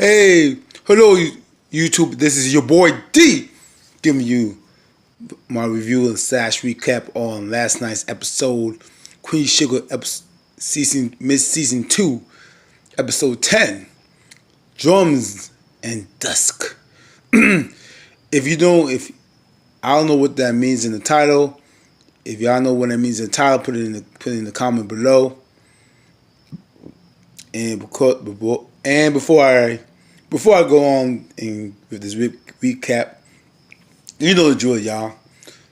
Hey, hello YouTube. This is your boy D, giving you my review and slash recap on last night's episode, Queen Sugar mid-season 2, episode 10, Drums and Dusk. If I don't know what that means in the title. If y'all know what that means in the title, put it in the comment below. And before I go on and with this recap, you know the drill, y'all.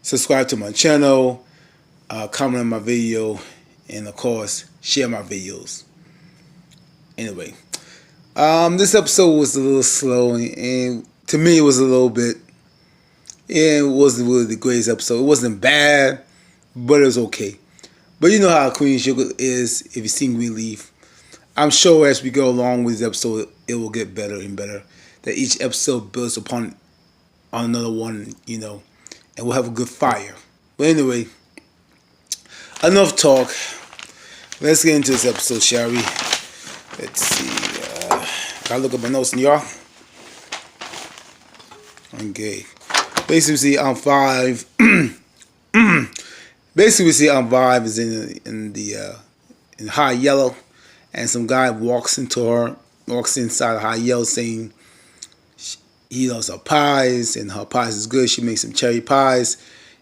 Subscribe to my channel, comment on my video, and of course, share my videos. Anyway, this episode was a little slow, and to me, it was a little bit. It wasn't really the greatest episode. It wasn't bad, but it was okay. But you know how Queen Sugar is. If you've seen Greenleaf, I'm sure as we go along with this episode, it will get better and better. That each episode builds upon another one, and we'll have a good fire. But anyway, enough talk. Let's get into this episode, shall we? Let's see. Gotta look at my notes, y'all. Okay. Basically, we see on 5. Basically, we see on 5 is in high yellow. And some guy walks inside high yellow saying he loves her pies and her pies is good. She makes some cherry pies.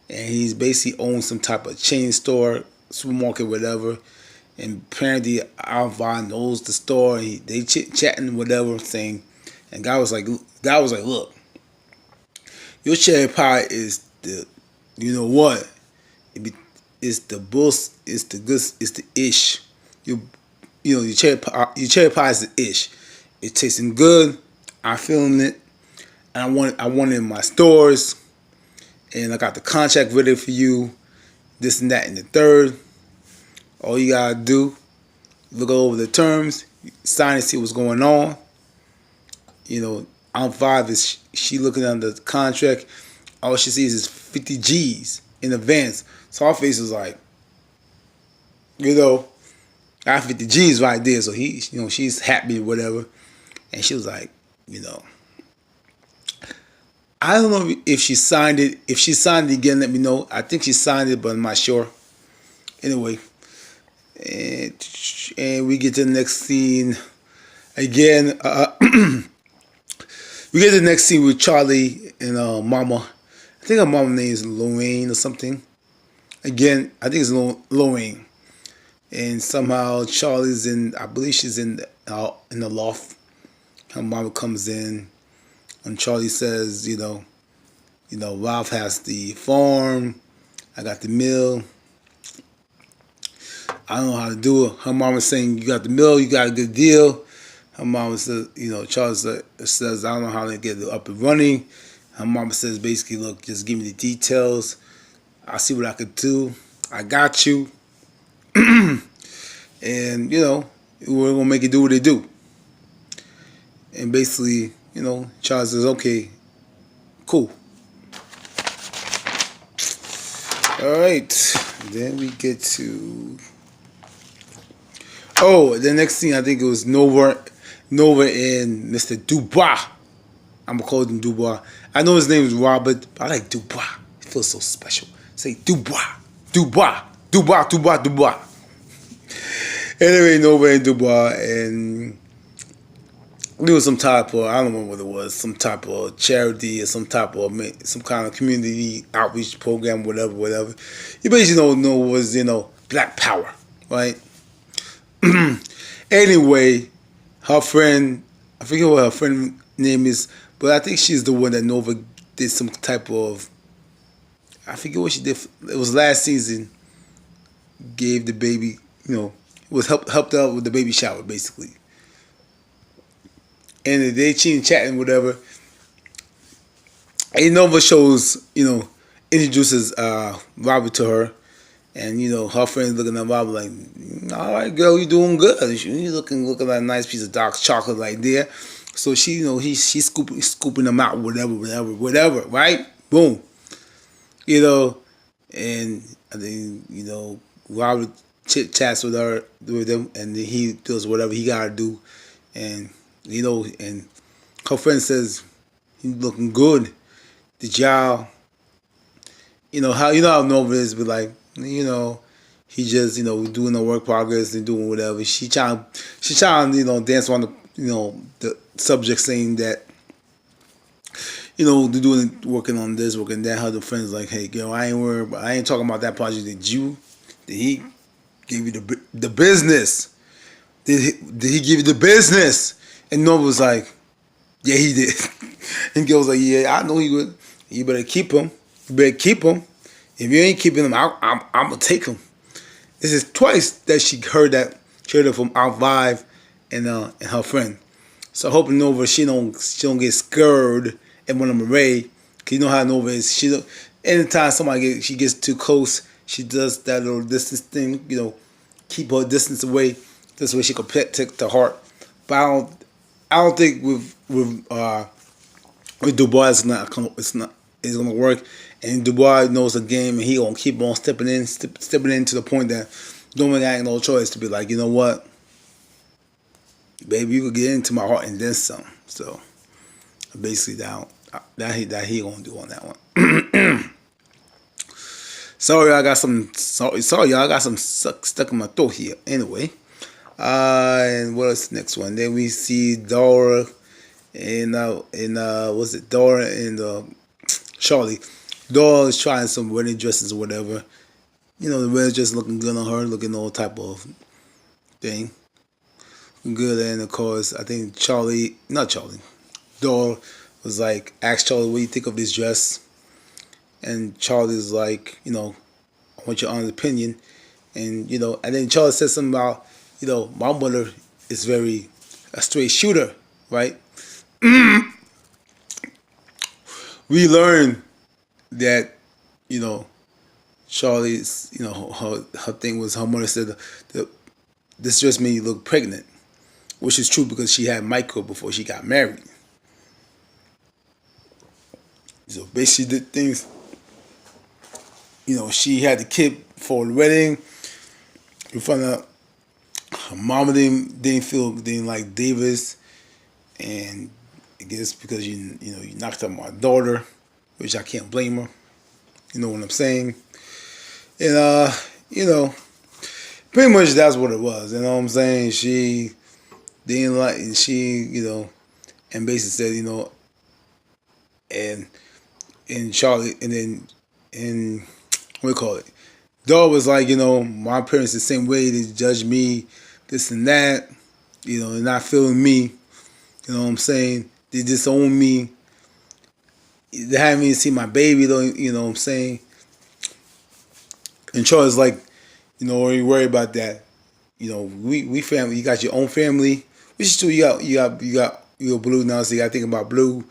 And he's basically owns some type of chain store, supermarket, whatever. And apparently Alva knows the store. And they chit-chatting, whatever, saying. And guy was like, look, your cherry pie is the, you know what? It's the boost, it's the ish. Your cherry pie is the ish. It's tasting good. I'm feeling it. And I want it in my stores. And I got the contract ready for you. This and that and the third. All you gotta do, look over the terms, sign and see what's going on. On 5 is she looking under the contract. All she sees is 50 G's in advance. So her face was like, I have 50 G's right there, so she's happy or whatever. And she was like, I don't know if she signed it. If she signed it again, let me know. I think she signed it, but I'm not sure. Anyway, and we get to the next scene again. We get to the next scene with Charlie and Mama. I think her mama's name is Lorraine or something. Again, I think it's Lorraine. And somehow Charlie's I believe she's in the loft. Her mama comes in, and Charlie says, Ralph has the farm, I got the mill. I don't know how to do it. Her mama's saying, you got the mill, you got a good deal. Her mama says, Charlie says, I don't know how to get it up and running. Her mama says, basically, look, just give me the details. I'll see what I could do. I got you. And we're gonna make it do what they do. And basically, Charles says, okay, cool. All right. Then we get to the next scene. I think it was Nova and Mr. Dubois. I'm gonna call him Dubois. I know his name is Robert, but I like Dubois. It feels so special. Say Dubois, Dubois, Dubois, Dubois, Dubois. Anyway, Nova and Dubois, and there was some type of, I don't know what it was, some type of charity or some kind of community outreach program, whatever. You basically don't know was, Black Power, right? Anyway, her friend, I forget what her friend name is, but I think she's the one that Nova did some type of, I forget what she did. It was last season, gave the baby, was helped out with the baby shower, basically. And they chatting, whatever. And Nova shows, introduces Robert to her. And, her friend's looking at Robert like, all right, girl, you doing good. You looking like a nice piece of dark chocolate right there. So she, she's scooping them out, whatever, right? Boom. And I think, Robert chit-chats with them, and he does whatever he gotta do. And, and her friend says, "You looking good. Did y'all, how Nova is, but like, he just, doing the work progress and doing whatever. She trying, dance on the, the subject saying that, they're doing working on this, working that. Her friends like, hey, girl, I ain't worried, I ain't talking about that project. Did he give you the business? Did he give you the business? And Nova was like, yeah, he did. And girl was like, yeah, I know he would. You better keep him. You better keep him. If you ain't keeping him, I'm gonna take him. This is twice that she heard that. She heard it from our Vive and her friend. So hoping Nova she don't get scared and when I'm array. Cause you know how Nova is. Anytime she gets too close, she does that little distance thing. Keep her distance away. This way she can protect the heart. But I don't think with Dubois it's gonna work. And Dubois knows the game, and he gonna keep on stepping in to the point that Doran ain't no choice to be like, you know what, baby, you could get into my heart and then some. So basically, that he gonna do on that one. Sorry, I got some. Sorry, y'all. I got some stuck in my throat here. Anyway, and what is the next one? Then we see Dora and what's it? Dora and Charlie. Dora is trying some wedding dresses or whatever. The wedding dress looking good on her, looking all type of thing. Good, and of course, I think not Charlie, Dora was like, asked Charlie, what do you think of this dress? And Charlie's like, I want your honest opinion. And, and then Charlie said something about, my mother is very a straight shooter, right? We learned that, Charlie's, her thing was her mother said this dress made you look pregnant, which is true because she had Michael before she got married. So basically, did things. She had the kid for the wedding. We found out her mama didn't like Davis, and I guess because you knocked up my daughter, which I can't blame her. You know what I'm saying? And pretty much that's what it was. You know what I'm saying? She didn't like, and and basically said, and Charlie, and then and what do you call it? Dog was like, my parents the same way, they judge me, this and that, they're not feeling me. You know what I'm saying? They disown me. They haven't even seen my baby though. You know what I'm saying? And Charlie's like, don't you worry about that. We family. You got your own family, which is true. You got Blue now, so you got to think about Blue,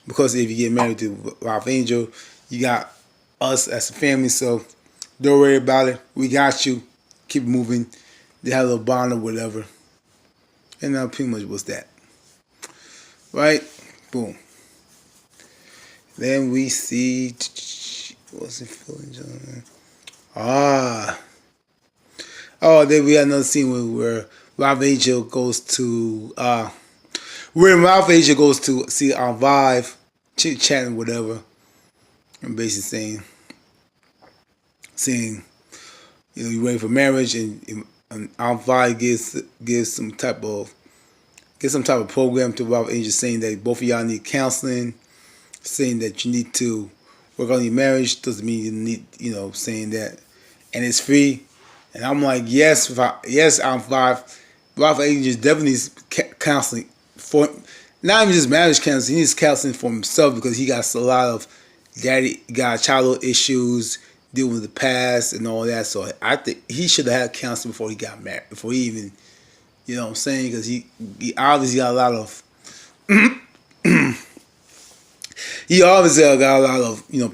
because if you get married to Ralph Angel, you got us as a family. So don't worry about it. We got you. Keep moving. They had a little bond or whatever, and that pretty much was that. Right? Boom. Then we see, what's it feeling? Then we had another scene where Ralph Angel goes to see our Vive, chit chatting, whatever, and basically saying, you ready for marriage, and our Vive gives some type of program to Ralph Angel, saying that both of y'all need counseling, saying that you need to work on your marriage. Doesn't mean you need, saying that, and it's free. And I'm like, yes, I'm Vive. Ralph Angel definitely needs counseling for, not even just marriage counseling. He needs counseling for himself, because he got a lot of childhood issues, dealing with the past and all that. So I think he should have had counseling before he got married, before he even, you know what I'm saying? Because he obviously got a lot of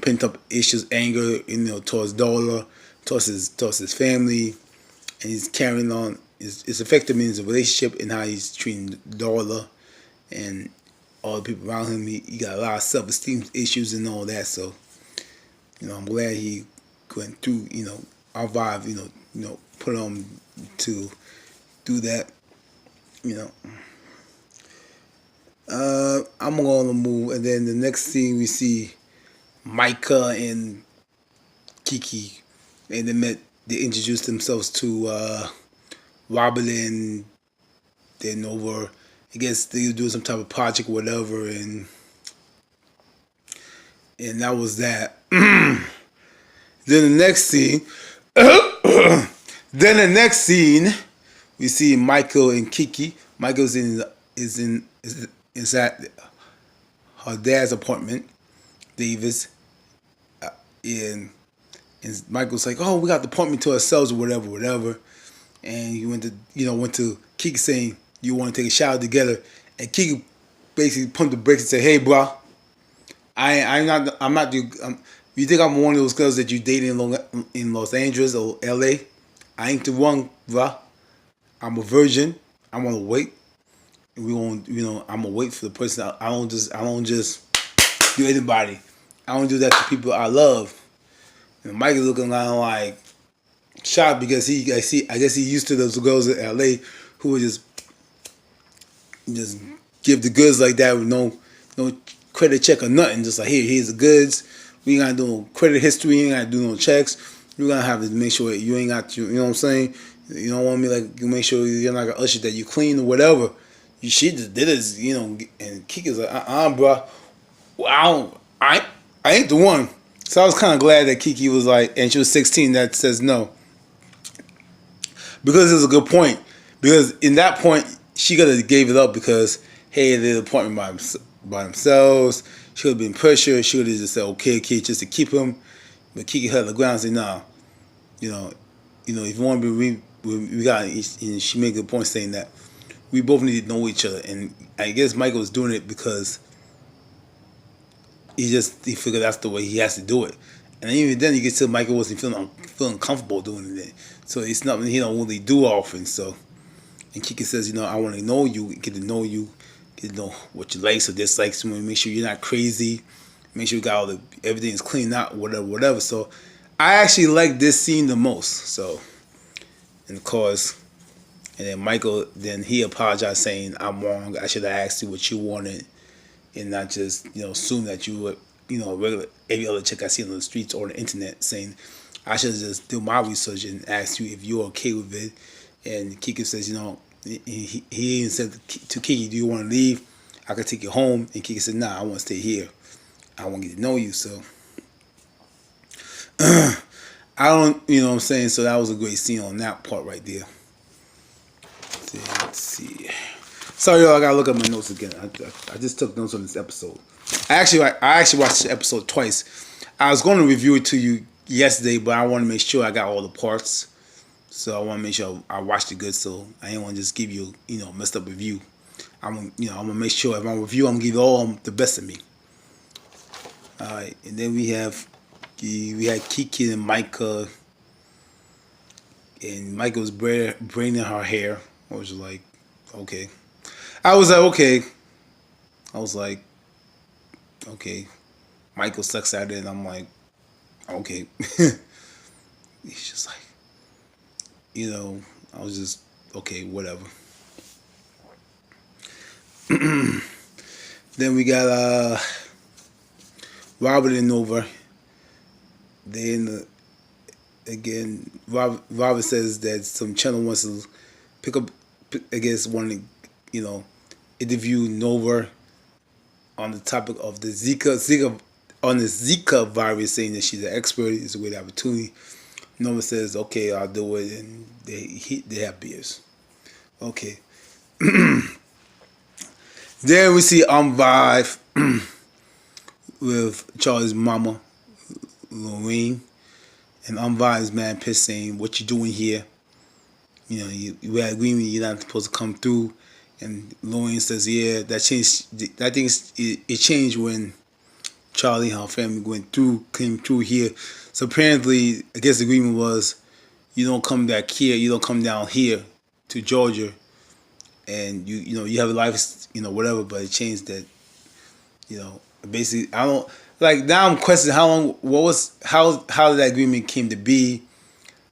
pent up issues, anger, towards Darla, towards his family, and he's carrying on. It's affecting him in his relationship and how he's treating Darla and all the people around him. He got a lot of self-esteem issues and all that. So, I'm glad he went through, our Vive, put on to do that, I'm gonna move, and then the next scene we see Micah and Kiki, and they met. They introduced themselves to Robin, and then over. I guess they were doing some type of project, or whatever, and that was that. Then the next scene, then the next scene, we see Michael and Kiki. Michael's is at her dad's apartment, Davis, and Michael's like, "Oh, we got the apartment to ourselves, or whatever, whatever." And he went to Kiki saying, "You want to take a shower together?" And Kiki basically pumped the brakes and said, "Hey, bro, I'm not the. You think I'm one of those girls that you dated in Los Angeles or L.A.? I ain't the one, bro. I'm a virgin. I'm gonna wait. We gonna, I'm gonna wait for the person. I don't just do anybody. I don't do that to people I love." And Mike is looking around like shocked because I guess he used to those girls in L.A. who would just give the goods like that with no credit check or nothing. Just like, here's the goods. We ain't gotta do no credit history. We ain't gotta do no checks. You're gonna have to make sure you ain't got you know what I'm saying. You don't want me like you make sure you're not gonna usher that you clean or whatever. She just did this, and Kiki's like, bro. Well, I ain't the one. So I was kind of glad that Kiki was like, and she was 16. That says no, because it's a good point. Because in that point, she could have gave it up because hey, they're the apartment by themselves. She would have been pressured. She would have just said, "Okay, kid, just to keep him." But Kiki held the ground and said, "Nah, you know, if you want to be, we got." And she made a point saying that we both need to know each other. And I guess Michael was doing it because he figured that's the way he has to do it. And even then, you can tell Michael wasn't feeling comfortable doing it. So it's nothing he don't really do often. So, and Kiki says, I want to know you, get to know you, get to know what you likes or dislikes. You want to make sure you're not crazy, make sure you got everything is cleaned out, whatever. So, I actually like this scene the most. So, and of course, and then Michael, then he apologized saying, "I'm wrong. I should have asked you what you wanted, and not just assume that you were regular every other chick I see on the streets or the internet saying I should just do my research and ask you if you're okay with it." And Kiki says, he even said to Kiki, "Do you want to leave? I could take you home." And Kiki said, "Nah, I want to stay here. I want to get to know you." So I don't, what I'm saying. So that was a great scene on that part right there. Let's see. Sorry, y'all. I gotta look up my notes again. I just took notes on this episode. I actually watched the episode twice. I was going to review it to you yesterday, but I want to make sure I got all the parts. So I want to make sure I watched it good. So I didn't want to just give you messed up review. I'm gonna make sure if I review, I'm gonna give you all the best of me. All right, and then we had Kiki and Micah, and Micah was braiding her hair. I was like, okay. I was like, okay. I was like, okay. Michael sucks at it, and I'm like, okay. He's just like, I was just, okay, whatever. Then we got Robert and Nova. Then again, Robert says that some channel wants to pick up, I guess, want to, interview Nova on the topic of the Zika virus, saying that she's an expert. It's a great opportunity. Nova says, "Okay, I'll do it," and they have beers. Okay. Then we see Vive with Charlie's mama, Lorraine, and Vive's man pissed saying, "What you doing here? You had agreement you're not supposed to come through." And Lorraine says, "Yeah, that changed. I think it changed when Charlie and her family came through here. So apparently, I guess the agreement was, you don't come back here, you don't come down here to Georgia, and you have a life, whatever. But it changed that, basically, I don't like now. I'm questioning how did that agreement came to be,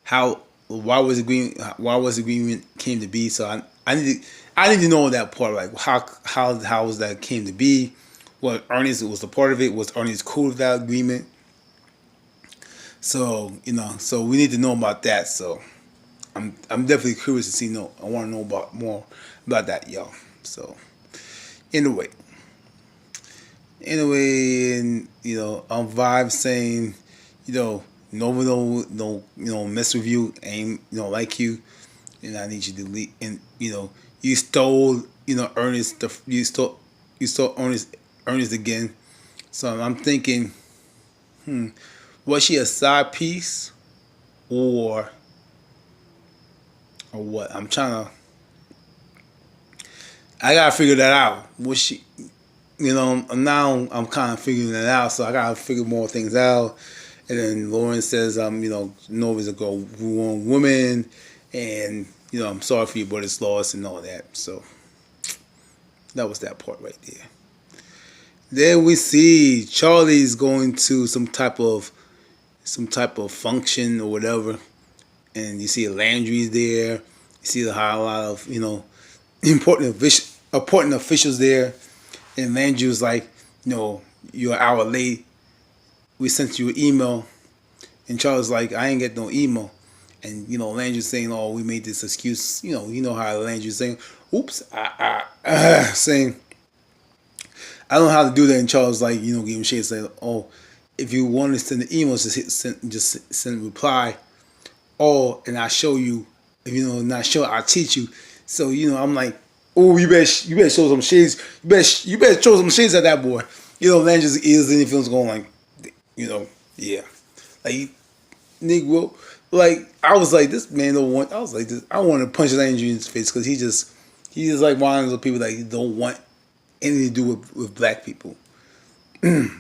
why was the agreement came to be. So I need to know that part, like how was that came to be, what Ernest was a part of it, was Ernest cool with that agreement. So so we need to know about that. So I'm definitely curious to see. No, I want to know about more about that, y'all. So anyway, and I'm Vibe saying, no one no mess with you, ain't like you, and I need you to delete. And you stole Ernest, you stole Ernest again. So I'm thinking, was she a side piece or what? I gotta figure that out. Was she? Now I'm kind of figuring it out, so I gotta figure more things out. And then Lauren says, Nova's a wrong woman, and I'm sorry for your brother's loss and all that. So that was that part right there. Then we see Charlie's going to some type of function or whatever, and you see Landry's there. You see a lot of important officials there, and Landry was like, you're an hour late. We sent you an email, and Charles like, I ain't get no email, and Landry's saying, oh, we made this excuse. You know how Landry's saying, oops, saying, I don't know how to do that. And Charles like, give him shit, saying, oh, if you want to send the emails, just send a reply. Oh, and I show you. If not show, I'll teach you. So I'm like, oh, you better show some shades. You better show some shades at that boy. Landry's ears and feels going like, yeah, like Negro. Like I was like, this man don't want. I was like, I want to punch Landry in his face because he just like one of those people that don't want anything to do with black people. He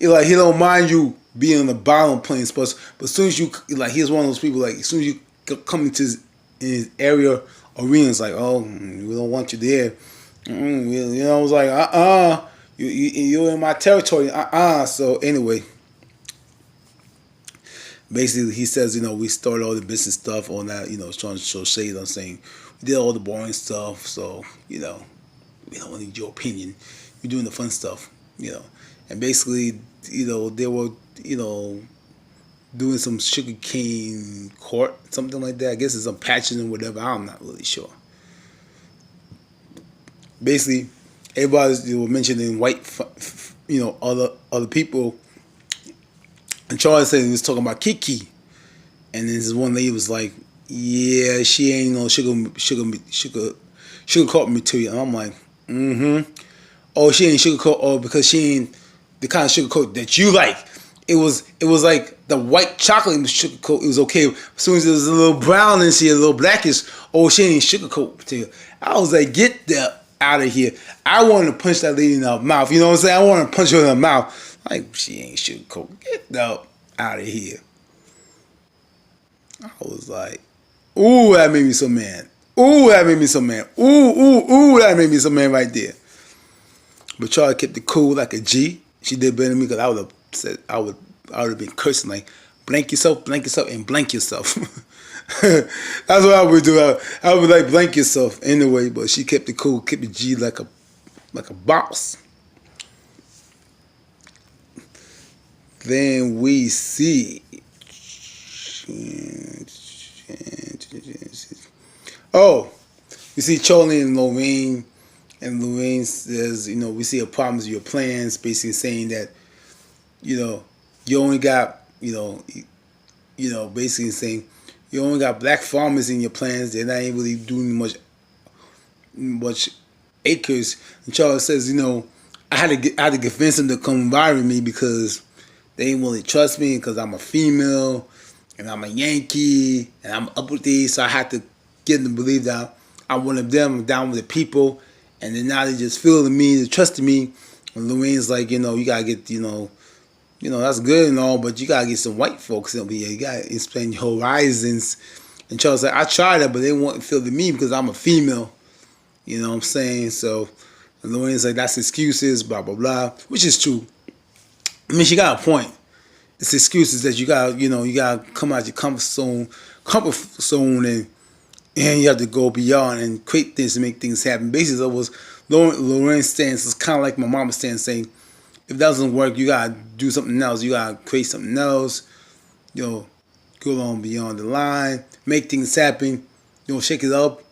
don't mind you being on the bottom playing sports, but as soon as you he's one of those people as soon as you come into his area arena, it's like, oh, we don't want you there. I was like, you're in my territory, So anyway, basically he says, we started all the business stuff on that, trying to show shade. I'm saying we did all the boring stuff, so we don't need your opinion. We're doing the fun stuff, And basically, they were, doing some sugarcane court, something like that. I guess it's some patching and whatever. I'm not really sure. Basically, everybody were mentioning white, other people. And Charlie said he was talking about Kiki, and then this one lady was like, "Yeah, she ain't no sugar coat material." And I'm like, "Oh, she ain't sugar coat, oh, because she ain't the kind of sugar coat that you like." It was like the white chocolate sugar coat. It was okay. As soon as it was a little brown and she a little blackish, oh, she ain't sugar coat material. I was like, get the out of here. I wanted to punch that lady in her mouth. You know what I'm saying? I wanted to punch her in her mouth. Like, she ain't sugar coat. Get the out of here. I was like, ooh, that made me so mad. Ooh, that made me so mad. Ooh, that made me so mad right there. But Charlie kept it cool like a G. She did better than me because I would have said, I would have been cursing like, blank yourself, and blank yourself. That's what I would do. I would like blank yourself anyway. But she kept it cool, kept it G like a boss. Then we see. Oh, we see Charlie and Lorraine. And Lorraine says, we see a problem with your plans, basically saying that, you only got, basically saying you only got black farmers in your plans. They're not even really doing much acres. And Charles says, I had to convince them to come by with me because they didn't really trust me because I'm a female and I'm a Yankee and I'm up with these. So I had to get them to believe that I'm one of them. I'm down with the people. And then now they just feeling me, they trusting me. And Lorraine's like, you gotta get, that's good and all, but you gotta get some white folks over here. You gotta expand your horizons. And Charles like, I tried that, but they won't feel to me because I'm a female. You know what I'm saying? So Lorraine's like, that's excuses, blah blah blah, which is true. I mean, she got a point. It's excuses that you gotta come out your comfort zone, and and you have to go beyond and create things to make things happen. Basically, that was Lauren's stance. It's kind of like my mama's stance, saying, if that doesn't work, you gotta do something else. You gotta create something else. You know, go on beyond the line, make things happen. You know, shake it up,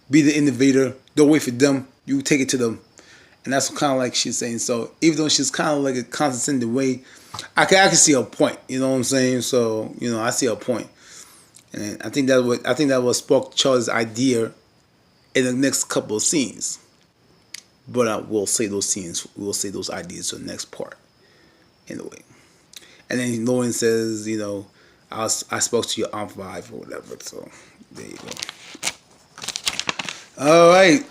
be the innovator. Don't wait for them. You take it to them, and that's kind of like she's saying. So even though she's kind of like a condescending way, I can see her point. You know what I'm saying? So I see her point. And I think that what sparked Charlie's idea in the next couple of scenes. But I will say those scenes, we'll say those ideas to the next part, anyway. And then Lauren says, I spoke to your Aunt Vive or whatever. So there you go. All right.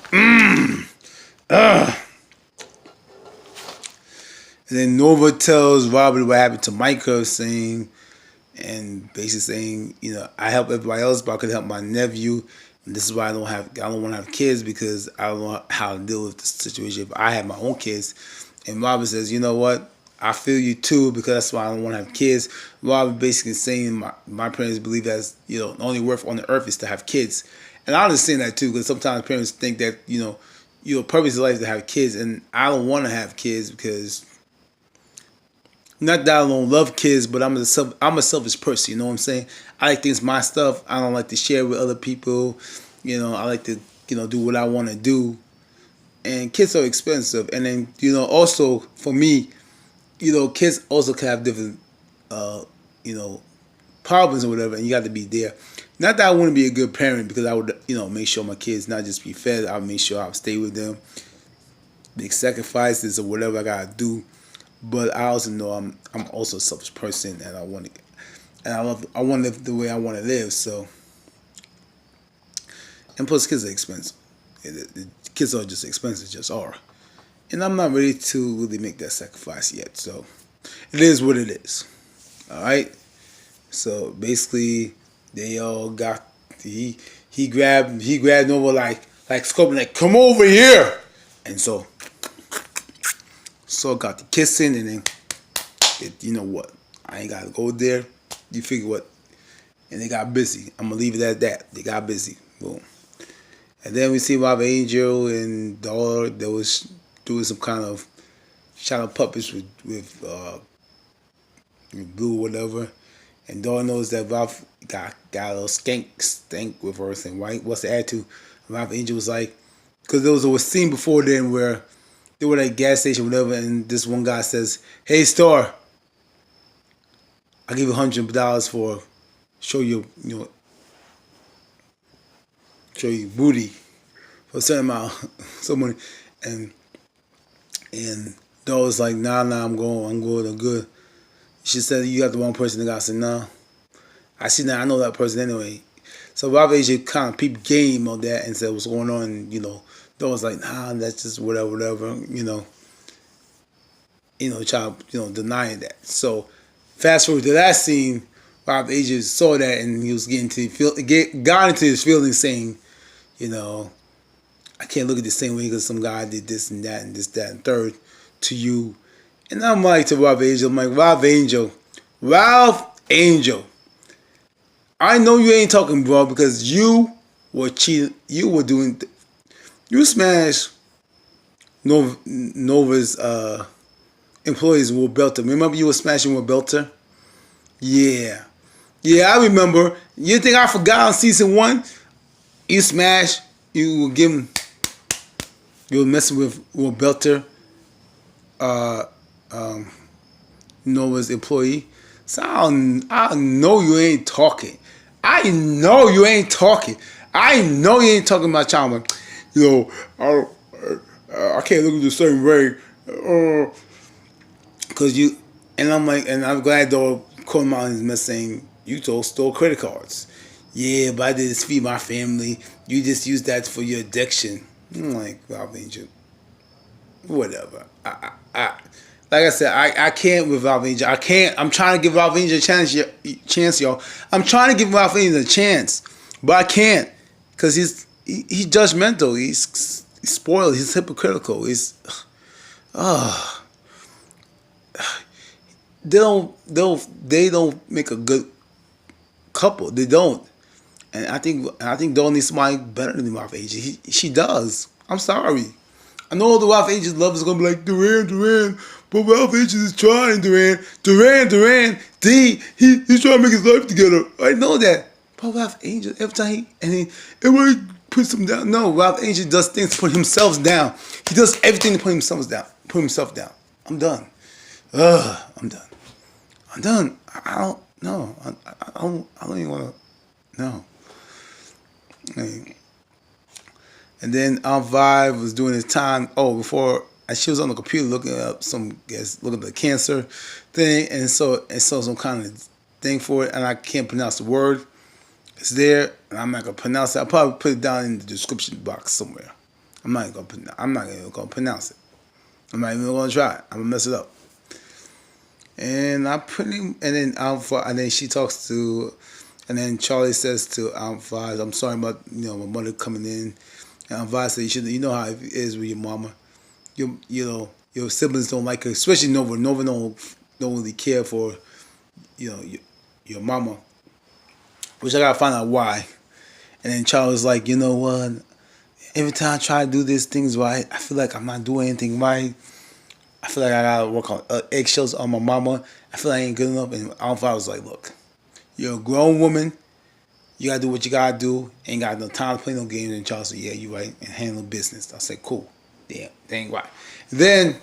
And then Nova tells Robert what happened to Micah, and basically saying, I help everybody else, but I could help my nephew. And this is why I don't want to have kids, because I don't know how to deal with the situation if I have my own kids. And Robert says, you know what? I feel you too, because that's why I don't want to have kids. Robert basically saying my parents believe that the only worth on the earth is to have kids. And I understand that too, because sometimes parents think that, your purpose in life is to have kids. And I don't want to have kids because, not that I don't love kids, but I'm a selfish person. You know what I'm saying? I like things my stuff. I don't like to share with other people. I like to do what I want to do. And kids are expensive. And then also for me, kids also can have different problems or whatever, and you got to be there. Not that I want to be a good parent, because I would make sure my kids not just be fed. I would make sure I would stay with them, make sacrifices or whatever I gotta do. But I also know I'm also a selfish person, and I want to live the way I want to live. So, and plus, kids are expensive. Kids are just expensive, just are. And I'm not ready to really make that sacrifice yet. So, it is what it is. All right. So basically, they all got he grabbed Nova like Scorpion, like, come over here, and so got the kissing, and then you know what? I ain't gotta go there. You figure what? And they got busy. I'm gonna leave it at that. They got busy. Boom. And then we see Ralph Angel and Darla. They was doing some kind of shadow puppets with Blue or whatever. And Dawn knows that Ralph got a little stank with her, saying, "Why? What's the attitude?" And Ralph Angel was like, because there was a scene before then where they were at a gas station or whatever, and this one guy says, "Hey, Star, I'll give you $100 for show you booty for a certain amount, some money." And Dawn was like, "Nah, I'm good." She said, "You got the wrong person." The guy said, "No, I see that. I know that person anyway." So Rob Agent kind of peeped game on that and said, "What's going on?" And Dawn was like, "Nah, that's just whatever." Denying that. So fast forward to that scene, Rob Agent saw that, and he was got into his feelings, saying, "I can't look at the same way because some guy did this and that and this, that, and third to you." And I'm like to Ralph Angel, I'm like, Ralph Angel, I know you ain't talking, bro, because you were cheating. You smashed Nova's employees with Belter. Remember you were smashing with Belter? Yeah, I remember. You think I forgot on season 1? You smashed. You were messing with Belter. Nova's employee. So I know you ain't talking. I know you ain't talking. I know you ain't talking about child. I can't look at the same way. Cause you, and I'm like, and I'm glad though, calling out his mess saying, "You stole credit cards." "Yeah, but I did this to feed my family. You just used that for your addiction." I'm like, Ralph Angel, whatever. Like I said, I can't with Ralph Angel. I can't. I'm trying to give Ralph Angel a chance, y'all. I'm trying to give Ralph Angel a chance, but I can't, because he's judgmental. He's spoiled. He's hypocritical. They don't make a good couple. They don't. And I think Dawn needs somebody better than Ralph Angel. She does. I'm sorry. I know the Ralph Angel love is gonna be like Duran, but Ralph Angel is trying Duran. He's trying to make his life together. I know that. But Ralph Angel every time everybody puts him down. No, Ralph Angel does things to put himself down. He does everything to put himself down. Put himself down. I'm done. I'm done. I'm done. I don't. No. I don't even want to. No. And then Aunt Vibe was doing his time. Oh, before she was on the computer looking up looking at the cancer thing, and saw some kind of thing for it, and I can't pronounce the word. It's there, and I'm not gonna pronounce it. I'll probably put it down in the description box somewhere. I'm not even gonna pronounce it. I'm not even gonna try it. I'm gonna mess it up. And and then she talks to, and then Charlie says to Aunt Vibe, "I'm sorry about my mother coming in." And Aunt Vibe said, "You know how it is with your mama. Your siblings don't like her, especially Nova. Nova don't really care for your mama, which I gotta find out why." And then Charlie was like, "You know what? Every time I try to do these things right, I feel like I'm not doing anything right. I feel like I gotta work on eggshells on my mama. I feel like I ain't good enough." And Aunt Vibe was like, "Look, you're a grown woman. You gotta do what you gotta do. Ain't got no time to play no games." And Charles said, "Yeah, you right." And handle business. I said, "Cool. Yeah, they ain't right." And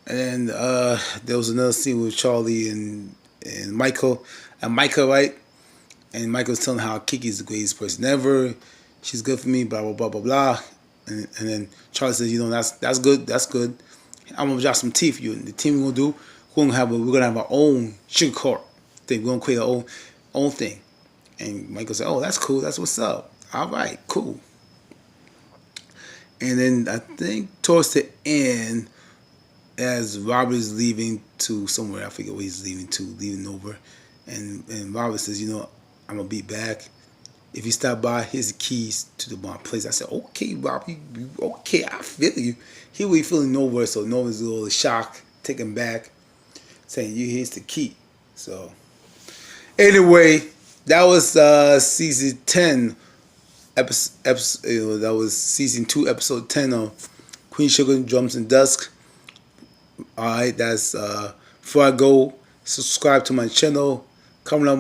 then there was another scene with Charlie and Michael. And Michael, right? And Michael's telling how Kiki's the greatest person ever. She's good for me, blah, blah, blah, blah, blah. And then Charlie says, that's good. That's good. I'm going to drop some tea for you. And the team we're going to do, we're going to have our own sugar cart thing. We're going to create our own thing. And Michael said, "Oh, that's cool. That's what's up. All right, cool." And then I think towards the end, as Robert's leaving to somewhere, I forget where he's leaving over. And Robert says, "I'm going to be back. If you stop by, here's the keys to my place." I said, "Okay, Robbie, okay, I feel you." He was feeling Nova, so Nova's a little shocked, taken back, saying, "Here's the key." So, anyway, that was season 10, episode. That was season 2, episode 10 of Queen Sugar, Drums, and Dusk. All right, that's before I go, subscribe to my channel, comment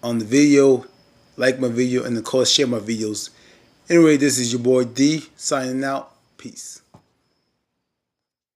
on the video, like my video, and of course share my videos. Anyway, this is your boy D signing out. Peace.